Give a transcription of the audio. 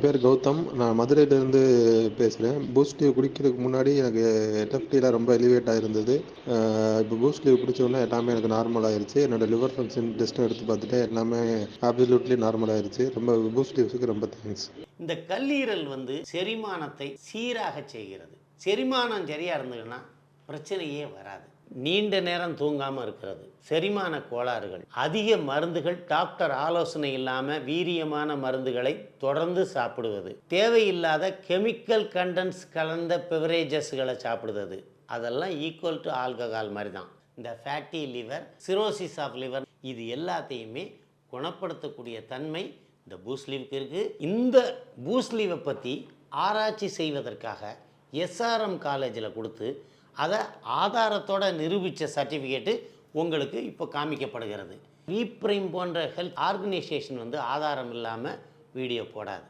பேர் கௌதம். நான் மதுரையிலேருந்து பேசுகிறேன். பூஸ்ட் லீவ் குடிக்கிறதுக்கு முன்னாடி எனக்கு எல்எஃப்டிலாம் ரொம்ப எலிவேட் ஆகிருந்தது. இப்போ பூஸ்ட் லீவ் குடித்தோடனே எல்லாமே எனக்கு நார்மல் ஆயிருச்சு. என்னோட லிவர் ஃபங்க்ஷன் டெஸ்ட்டும் எடுத்து பார்த்துட்டு எல்லாமே அப்சல்யூட்லி நார்மல் ஆயிருச்சு. ரொம்ப பூஸ்ட் லீவ்ஸுக்கு ரொம்ப தேங்க்ஸ். இந்த கல்லீரல் செரிமானத்தை சீராக செய்கிறது. செரிமானம் சரியாக இருந்ததுன்னா பிரச்சனையே வராது. நீண்ட நேரம் தூங்காமல் இருக்கிறது, செரிமான கோளாறுகள், அதிக மருந்துகள், டாக்டர் ஆலோசனை இல்லாமல் வீரியமான மருந்துகளை தொடர்ந்து சாப்பிடுவது, தேவையில்லாத கெமிக்கல் கண்டென்ட்ஸ் கலந்த பெவரேஜஸ்களை சாப்பிடுவது, அதெல்லாம் ஈக்குவல் டு ஆல்கஹால் மாதிரி தான். இந்த fatty liver, cirrhosis of liver, இது எல்லாத்தையுமே குணப்படுத்தக்கூடிய தன்மை இந்த பூஸ்ட் லீவுக்கு இருக்குது. இந்த பூஸ்ட் லீவை பற்றி ஆராய்ச்சி செய்வதற்காக எஸ்ஆர்எம் காலேஜில் கொடுத்து அதை ஆதாரத்தோடு நிரூபித்த சர்டிஃபிகேட்டு உங்களுக்கு இப்போ காமிக்கப்படுகிறது. ரீப்ரைம் போன்ற ஹெல்த் ஆர்கனைசேஷன் ஆதாரம் இல்லாமல் வீடியோ போடாது.